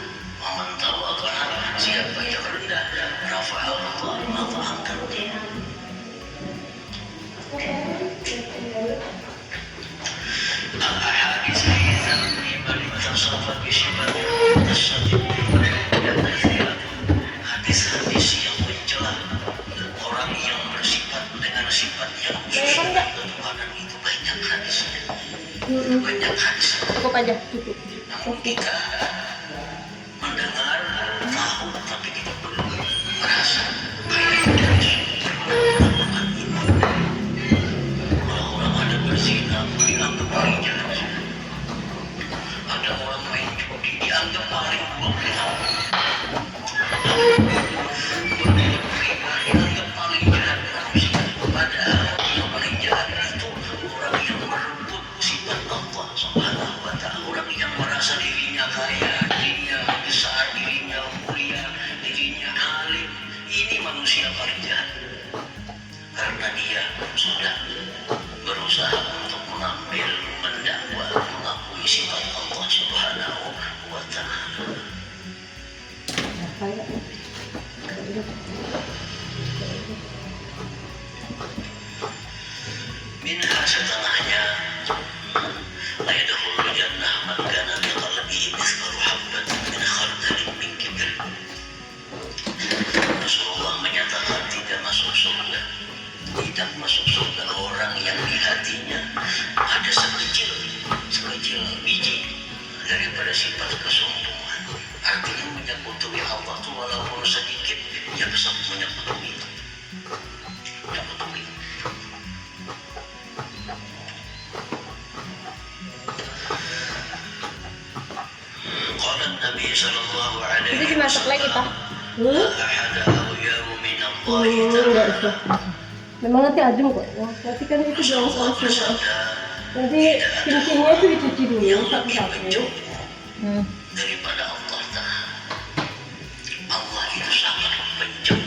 Wa man tawadha'a, siapa yang rendah, rafa'ahu Allah, Allah angkat dia. Al-ahadits fi dhammi man ittasafa bi sifatin mutasyabbihatin dan katsirat. Hadis-hadis yang mencela orang yang bersifat dengan sifat yang khusus ketuhanan itu banyak hadisnya. Banyak hadisnya. Cukup aja, cukup. Namun kita mendengar, tahu, tapi kita belum merasa kayak dari orang ini. Orang-orang ada berzina dianggap paling jahat. Ada orang main judi dianggap paling bodoh. Berniat riba dianggap paling jahat manusia. Padahal yang paling jahat itu orang yang merebut sifat Allah Subhanahu wa Ta'ala. Orang yang merasa dirinya kaya, dirinya besar, dirinya mulia, dirinya alim. Ini manusia paling jahat. Karena dia sudah berusaha untuk mengambil, mendakwa, mengakui sifat Allah Subhanahu wa Ta'ala. Minha setengahnya la yadkhulul jannah man kana fi qalbihi mithqalu habbatin min khardalin min kibr. Rasulullah menyatakan tidak masuk surga, tidak masuk surga orang yang di hatinya ada sekecil biji daripada sifat kesombongan. Artinya menyekutui Allah itu walaupun sedikit, ya besar menyekutui itu. Menyekutui. Qala Nabi sallallahu alaihi Itu dimasak lagi, Pak. ahada awliyahu min Allah Enggak usah. Memang nanti adem kok. Nanti kan itu belum selesai. Nanti cincinnya itu dicuci dulu satu-satu. daripada Allah Ta'ala. Allah itu sangat penjauh,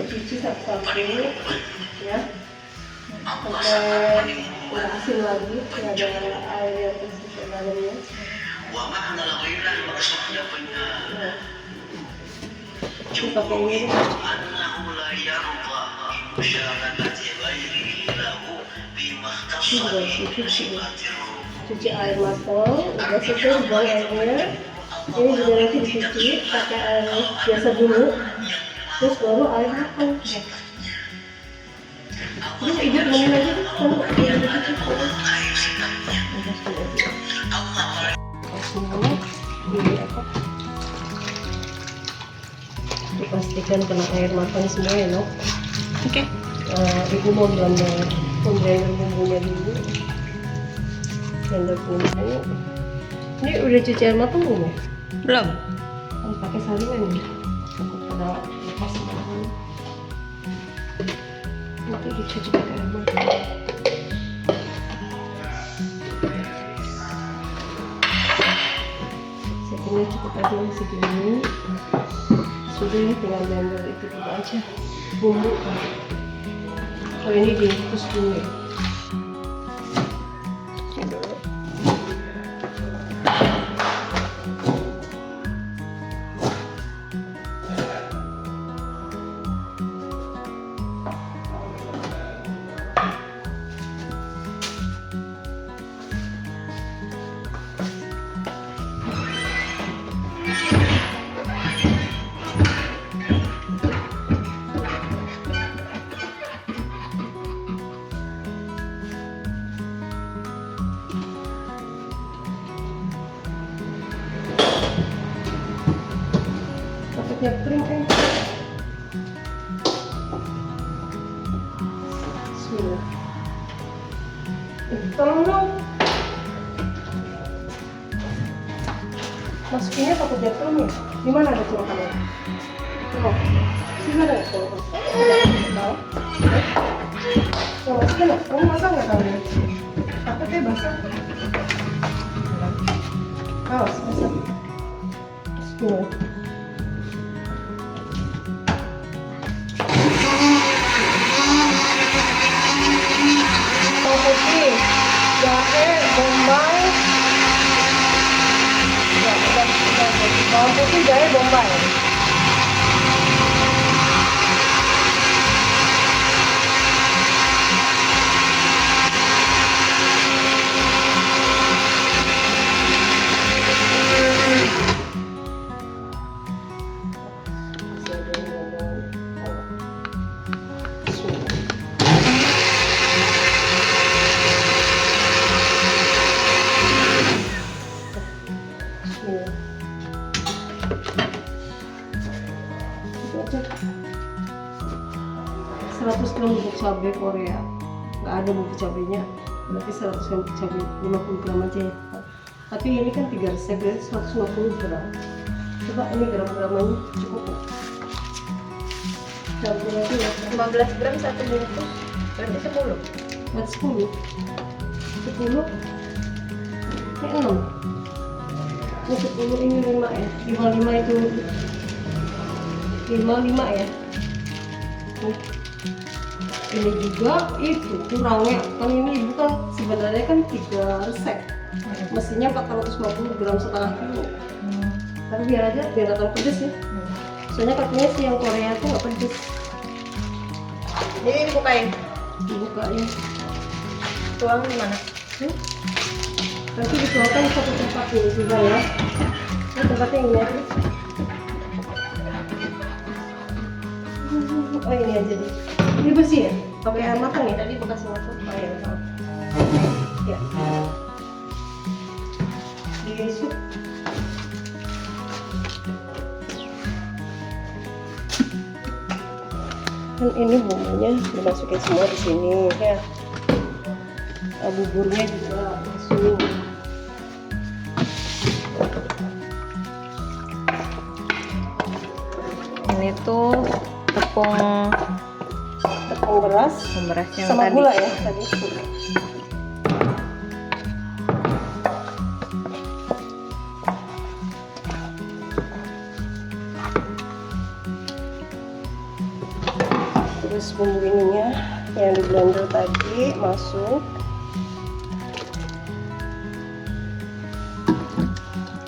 Cuci satu-satu. penimbun. Ya. Allah sangat Sampai penimbun. asin lagi. Ada air yang tersisa dalamnya. Wa ma'na al-ghairah maksudnya Nah, penjauh itu annahu la yarda musyarakati ghairihi lahu bima ikhtassa bihi min sifatir ruh. cuci air matang, udah selesai buang airnya. Ini juga nanti dicuci pakai air biasa dulu, terus baru air matang. Terus ibu temenin aja tuh, kan dia dicuci terus. Air sifatnya Allah Semuanya di apa? Dipastikan kena air matang semua ya, no? Oke. Ibu mau blender bumbunya dulu. Blender bumbu. Ini udah cuci air matang belum ya? Belum. Harus pakai saringan ya? Takut pada lepas bahan. Nanti dicuci pakai air matang. Saya ini cukup aja segini. Sudah tinggal blender itu juga aja bumbu. Kalau ini dikukus dulu ya. Nyetrum Bismillah. Tolong dong. Masukinnya pakai nyetrum ya? Gimana ada colokannya? Oh, gimana ya colokan? Tahu? Oh, masukin lah. Kamu masak nggak tahu ya? Takutnya basah. Awas, basah. Bismillah. Putih, jahe, bombay, ya udah bawang putih, jahe, bombay. Itu aja 100 gram bubuk cabai Korea, nggak ada bubuk cabainya, berarti 100 gram bubuk cabai 50 gram aja ya. Tapi ini kan 3 resep, berarti 150 gram. Coba ini gram-gramannya cukup nggak? Campur aja ya. 15 gram 1 bungkus, berarti 10. Berarti 10 ini 6. Ini 10, ini 5 ya. 55 itu 55 ya. Ini juga itu kurangnya kan, ini bukan sebenarnya kan 3 resep, mestinya 450 gram setengah kilo. Tapi biar aja biar datang pedes ya. Soalnya katanya sih yang Korea itu nggak pedes. Jadi dibukain, Dibukanya tuang di mana? nanti dikeluarkan satu tempat ini juga ya. Ini tempatnya ini aja. Oh ini aja deh. Ini bersih ya? Pakai air matang ya? Tadi bekas waktu. Oh iya, maaf. Ya. Diisuk. Kan ini bumbunya dimasukin semua di sini ya. Buburnya juga masuk. Ini tuh tepung beras yang sama tadi. gula ya tadi. Terus bumbu ininya yang di blender tadi masuk.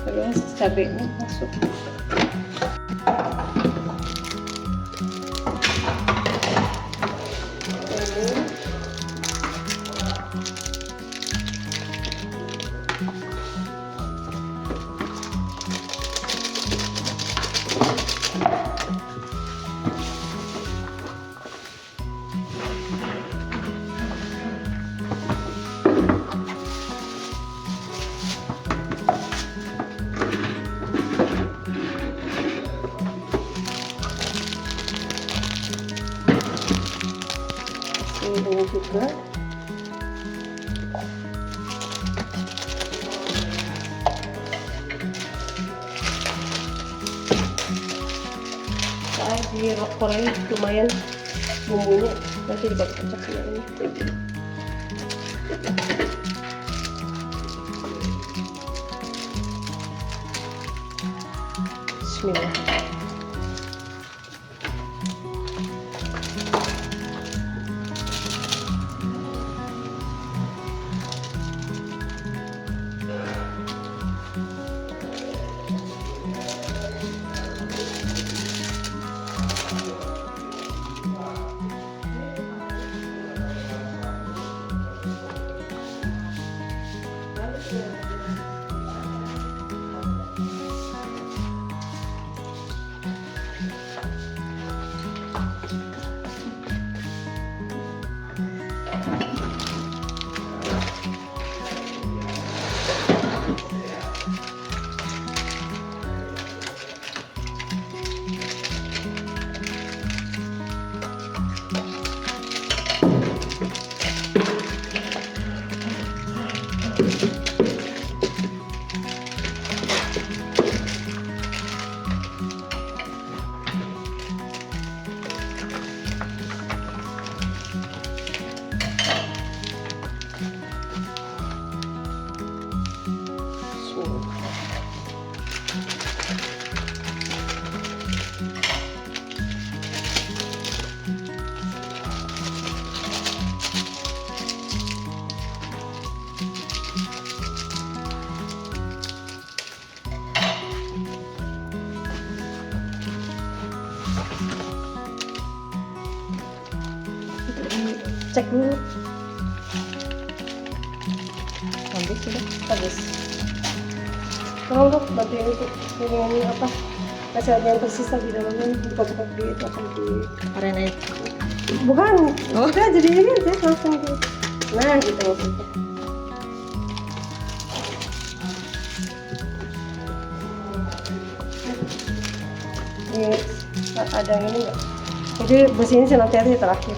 Terus cabenya masuk. Ini juga di Korea lumayan bumbunya, nanti dipakai kocok sama ini. Bismillah. Cek dulu. Habis sudah. Bagus. Tolong dong bantuin untuk ini apa? Masih ada yang tersisa di dalamnya. Buka-buka di itu akan di. Kemarin aja. Bukan. Udah jadi ini aja langsung di. Nah gitu maksudnya. Ini ada yang ini nggak? Jadi bersihnya sih nanti aja terakhir.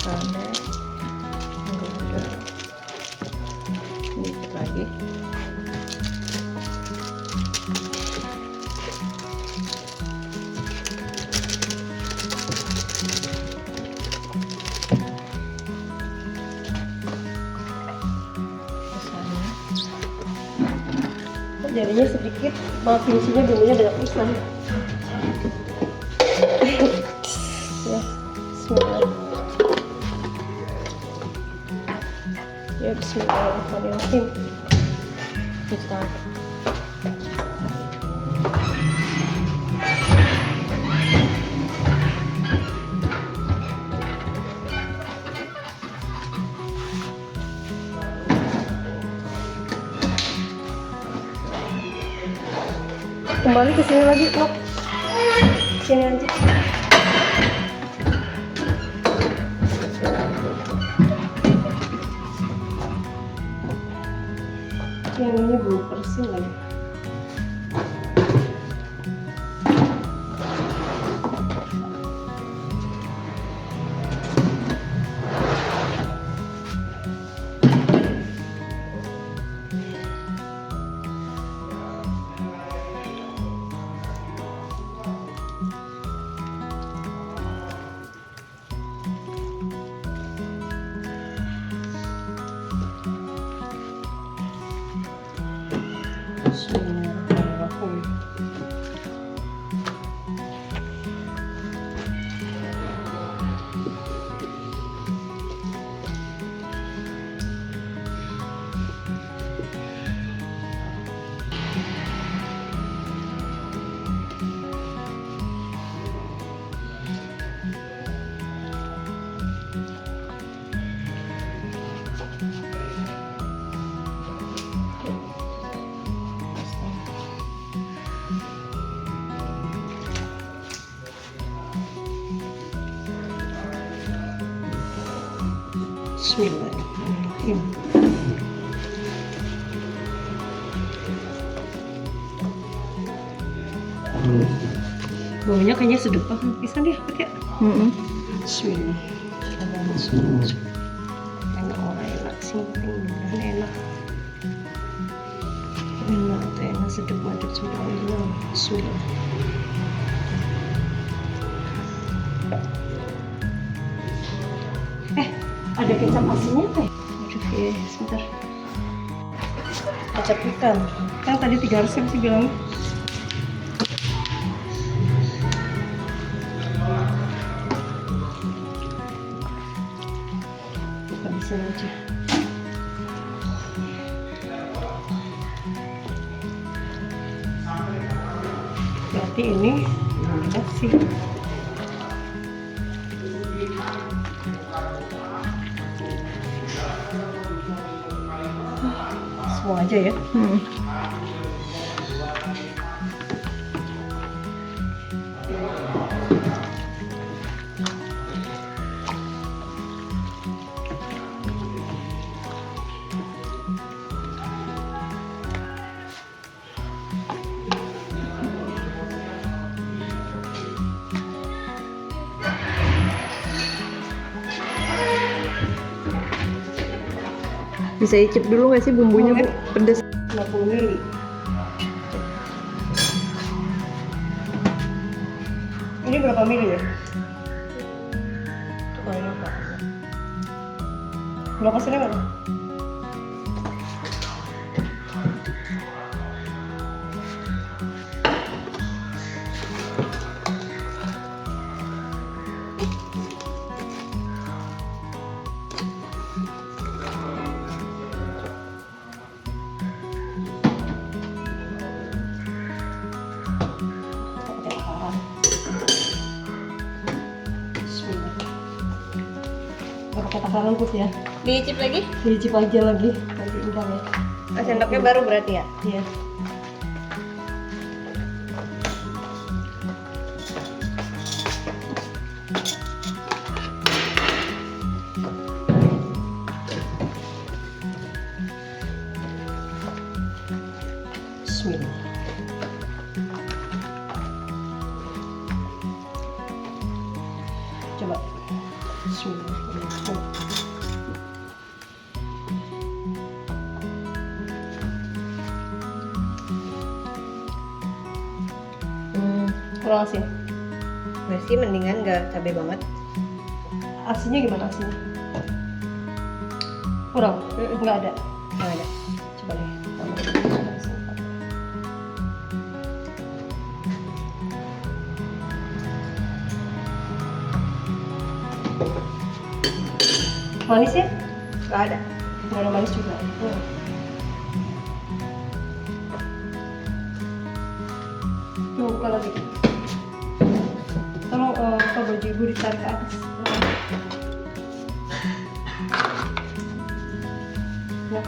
Ada. Dikit lagi. Jadinya sedikit, malah finishingnya bumbunya banyak pisan. Ya, bismillah. Ya, bismillahirrahmanirrahim. Kita Kembali ke sini lagi, Nok. Sini aja. Yang ini belum bersin lagi. Bismillahirrahmanirrahim. Bismillahirrahmanirrahim. Baunya kayaknya sedap banget. Bisa deh pakai. Bismillah. Enak orang enak sih, mudah-mudahan enak. Enak, enak sedap banget sudah. Bismillah. Ada kecap asinnya teh. Aduh, ya, sebentar. Kecap ikan. Kan tadi 3 resep sih bilang. sini aja. Berarti ini belum dikasih. Semua aja ya. Bisa icip dulu nggak sih bumbunya, Bu? Pedes. 50 ml. Ini berapa mili ya? Tukang lupa. Berapa sini mana? Pakai takaran put ya. Diicip lagi? Diicip aja lagi. Nanti udah ya. Sendoknya baru berarti ya? Iya. Bismillah. Coba. Bismillah. Kurang asin. Masih mendingan nggak cabai banget. Asinnya gimana asinnya? Kurang? Nggak ada. Nggak ada. Coba deh. Manis ya? Nggak ada. Nggak ada manis juga. Coba buka lagi. Tolong buka baju ibu ditarik ke atas. Ya,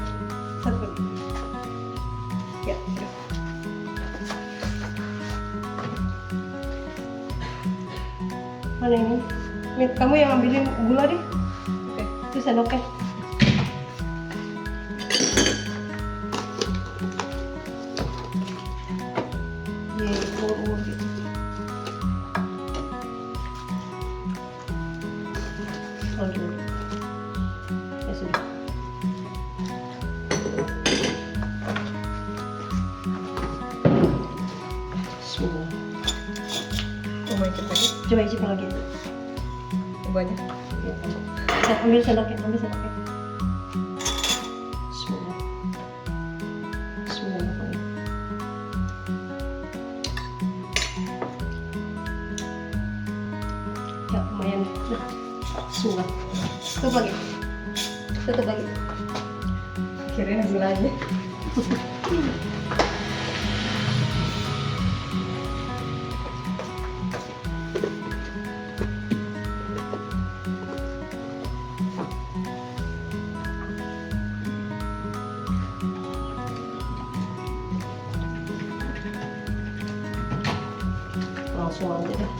satu lagi. Ya, udah. Mana ini? Mit, kamu yang ambilin gula deh. Oke. Itu sendoknya. Umur gitu. Oh gitu. Ya sudah. Bismillah. Mau icip lagi? Coba icip lagi. Coba aja. Ya, saya ambil sendoknya, ambil sendoknya. Bismillah. Bismillahirrahmanirrahim. Ya lumayan. Nah, bismillah. Tutup lagi. Tutup lagi. Kirain gula aja. Langsung aja deh.